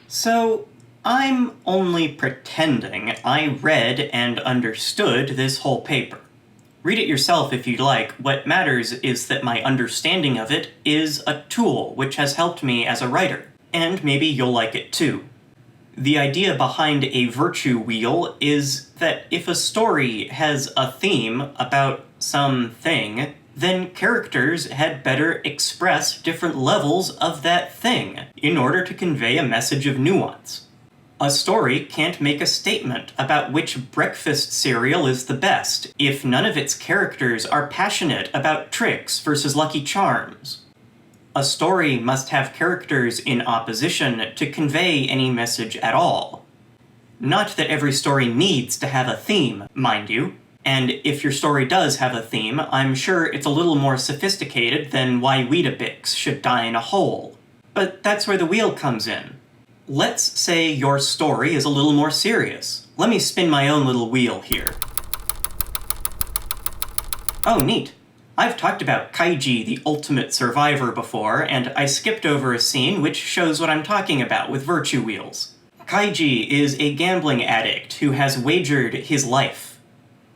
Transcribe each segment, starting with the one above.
So, I'm only pretending I read and understood this whole paper. Read it yourself if you'd like. What matters is that my understanding of it is a tool which has helped me as a writer, and maybe you'll like it too. The idea behind a virtue wheel is that if a story has a theme about something, then characters had better express different levels of that thing in order to convey a message of nuance. A story can't make a statement about which breakfast cereal is the best if none of its characters are passionate about Trix versus Lucky Charms. A story must have characters in opposition to convey any message at all. Not that every story needs to have a theme, mind you, and if your story does have a theme, I'm sure it's a little more sophisticated than why Weetabix should die in a hole. But that's where the wheel comes in. Let's say your story is a little more serious. Let me spin my own little wheel here. Oh, neat. I've talked about Kaiji the Ultimate Survivor before, and I skipped over a scene which shows what I'm talking about with virtue wheels. Kaiji is a gambling addict who has wagered his life.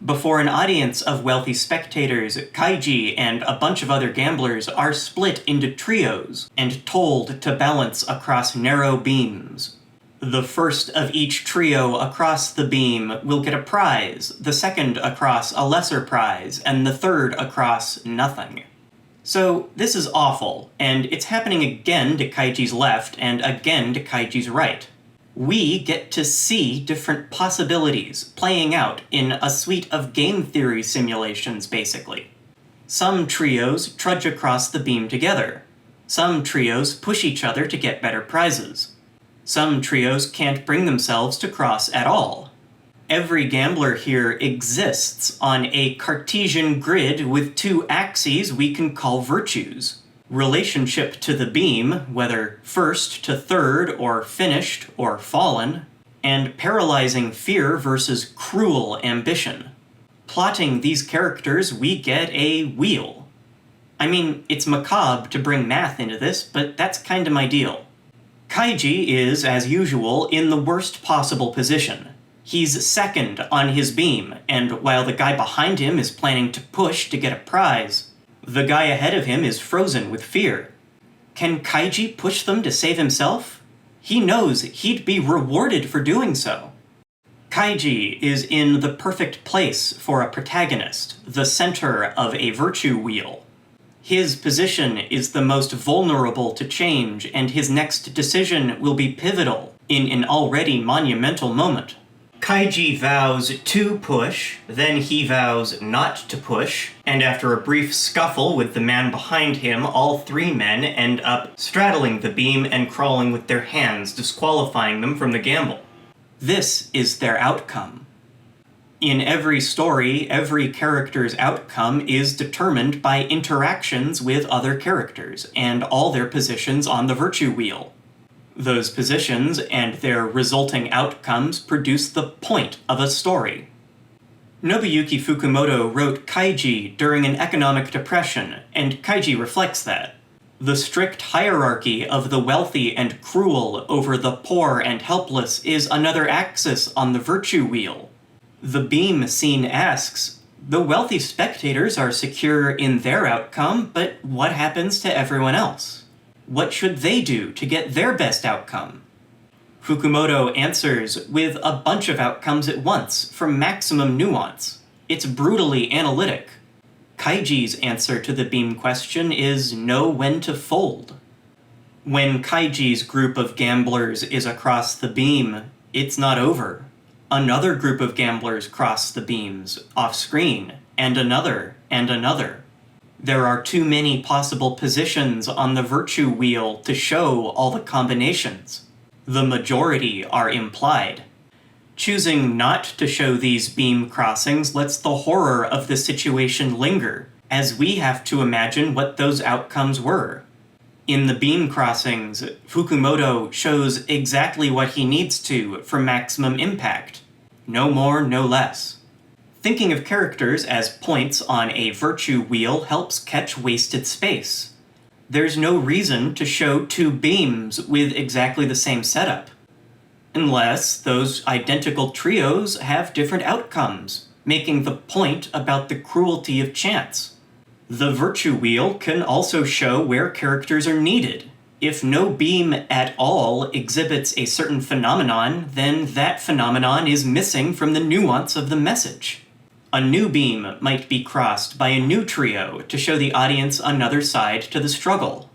Before an audience of wealthy spectators, Kaiji and a bunch of other gamblers are split into trios and told to balance across narrow beams. The first of each trio across the beam will get a prize, the second across a lesser prize, and the third across nothing. So this is awful, and it's happening again to Kaiji's left and again to Kaiji's right. We get to see different possibilities playing out in a suite of game theory simulations, basically. Some trios trudge across the beam together. Some trios push each other to get better prizes. Some trios can't bring themselves to cross at all. Every gambler here exists on a Cartesian grid with two axes we can call virtues. Relationship to the beam, whether first to third or finished or fallen, and paralyzing fear versus cruel ambition. Plotting these characters, we get a wheel. I mean, it's macabre to bring math into this, but that's kinda my deal. Kaiji is, as usual, in the worst possible position. He's second on his beam, and while the guy behind him is planning to push to get a prize, the guy ahead of him is frozen with fear. Can Kaiji push them to save himself? He knows he'd be rewarded for doing so. Kaiji is in the perfect place for a protagonist, the center of a virtue wheel. His position is the most vulnerable to change, and his next decision will be pivotal in an already monumental moment. Kaiji vows to push, then he vows not to push, and after a brief scuffle with the man behind him, all three men end up straddling the beam and crawling with their hands, disqualifying them from the gamble. This is their outcome. In every story, every character's outcome is determined by interactions with other characters, and all their positions on the virtue wheel. Those positions and their resulting outcomes produce the point of a story. Nobuyuki Fukumoto wrote Kaiji during an economic depression, and Kaiji reflects that. The strict hierarchy of the wealthy and cruel over the poor and helpless is another axis on the virtue wheel. The beam scene asks, the wealthy spectators are secure in their outcome, but what happens to everyone else? What should they do to get their best outcome? Fukumoto answers with a bunch of outcomes at once for maximum nuance. It's brutally analytic. Kaiji's answer to the beam question is know when to fold. When Kaiji's group of gamblers is across the beam, it's not over. Another group of gamblers cross the beams, off-screen, and another, and another. There are too many possible positions on the virtue wheel to show all the combinations. The majority are implied. Choosing not to show these beam crossings lets the horror of the situation linger, as we have to imagine what those outcomes were. In the beam crossings, Fukumoto shows exactly what he needs to for maximum impact. No more, no less. Thinking of characters as points on a virtue wheel helps catch wasted space. There's no reason to show two beams with exactly the same setup. Unless those identical trios have different outcomes, making the point about the cruelty of chance. The virtue wheel can also show where characters are needed. If no beam at all exhibits a certain phenomenon, then that phenomenon is missing from the nuance of the message. A new beam might be crossed by a new trio to show the audience another side to the struggle.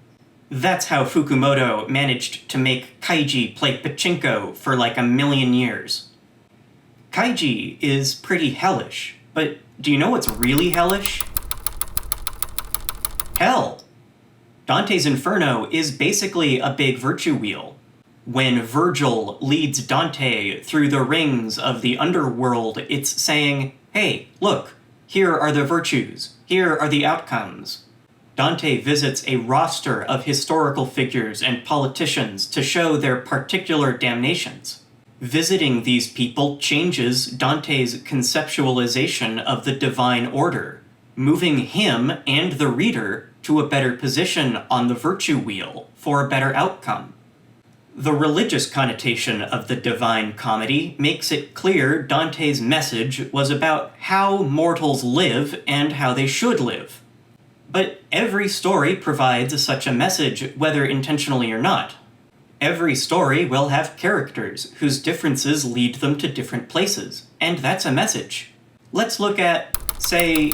That's how Fukumoto managed to make Kaiji play pachinko for like 1,000,000 years. Kaiji is pretty hellish, but do you know what's really hellish? Hell. Dante's Inferno is basically a big virtue wheel. When Virgil leads Dante through the rings of the underworld, it's saying, hey, look, here are the virtues, here are the outcomes. Dante visits a roster of historical figures and politicians to show their particular damnations. Visiting these people changes Dante's conceptualization of the divine order, moving him and the reader to a better position on the virtue wheel for a better outcome. The religious connotation of the Divine Comedy makes it clear Dante's message was about how mortals live and how they should live. But every story provides such a message, whether intentionally or not. Every story will have characters whose differences lead them to different places, and that's a message. Let's look at, say...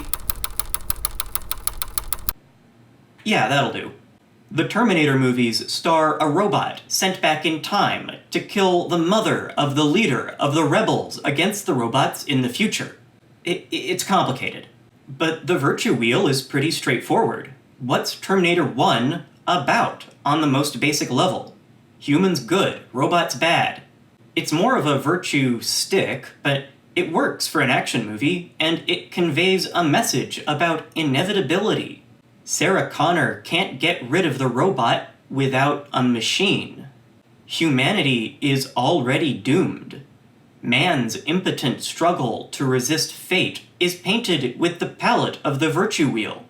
Yeah, that'll do. The Terminator movies star a robot sent back in time to kill the mother of the leader of the rebels against the robots in the future. It's complicated. But the virtue wheel is pretty straightforward. What's Terminator 1 about on the most basic level? Humans good, robots bad. It's more of a virtue stick, but it works for an action movie, and it conveys a message about inevitability. Sarah Connor can't get rid of the robot without a machine. Humanity is already doomed. Man's impotent struggle to resist fate is painted with the palette of the virtue wheel.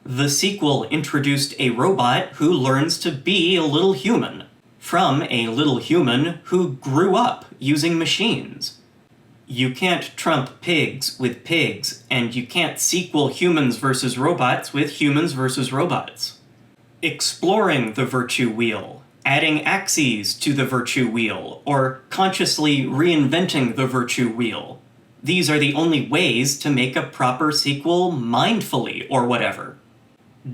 The sequel introduced a robot who learns to be a little human, from a little human who grew up using machines. You can't trump pigs with pigs, and you can't sequel humans versus robots with humans versus robots. Exploring the virtue wheel, adding axes to the virtue wheel, or consciously reinventing the virtue wheel. These are the only ways to make a proper sequel mindfully, or whatever.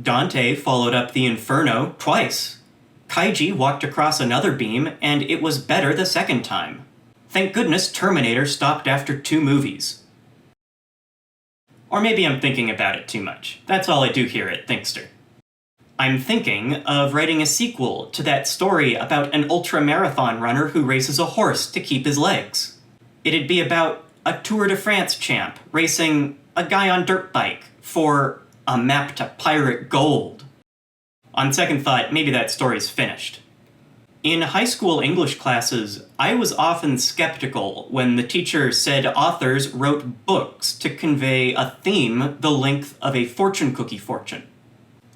Dante followed up the Inferno twice. Kaiji walked across another beam, and it was better the second time. Thank goodness Terminator stopped after 2 movies. Or maybe I'm thinking about it too much. That's all I do here at Thinkster. I'm thinking of writing a sequel to that story about an ultra-marathon runner who races a horse to keep his legs. It'd be about a Tour de France champ racing a guy on dirt bike for a map to pirate gold. On second thought, maybe that story's finished. In high school English classes, I was often skeptical when the teacher said authors wrote books to convey a theme the length of a fortune cookie fortune.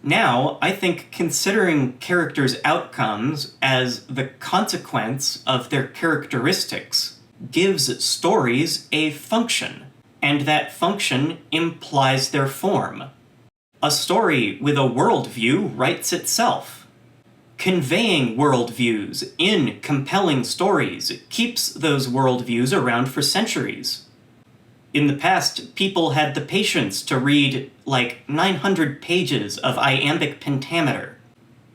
Now, I think considering characters' outcomes as the consequence of their characteristics gives stories a function, and that function implies their form. A story with a worldview writes itself. Conveying worldviews in compelling stories keeps those worldviews around for centuries. In the past, people had the patience to read like 900 pages of iambic pentameter.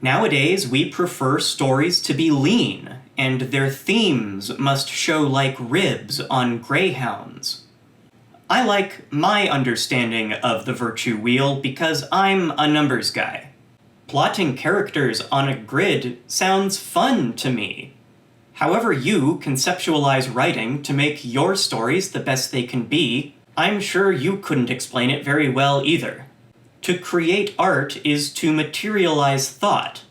Nowadays, we prefer stories to be lean, and their themes must show like ribs on greyhounds. I like my understanding of the virtue wheel because I'm a numbers guy. Plotting characters on a grid sounds fun to me. However you conceptualize writing to make your stories the best they can be, I'm sure you couldn't explain it very well either. To create art is to materialize thought.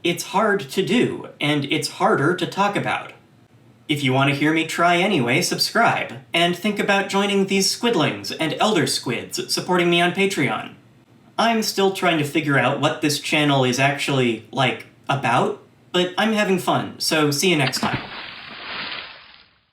It's hard to do, and it's harder to talk about. If you want to hear me try anyway, subscribe, and think about joining these squidlings and elder squids supporting me on Patreon. I'm still trying to figure out what this channel is actually, about, but I'm having fun, so see you next time.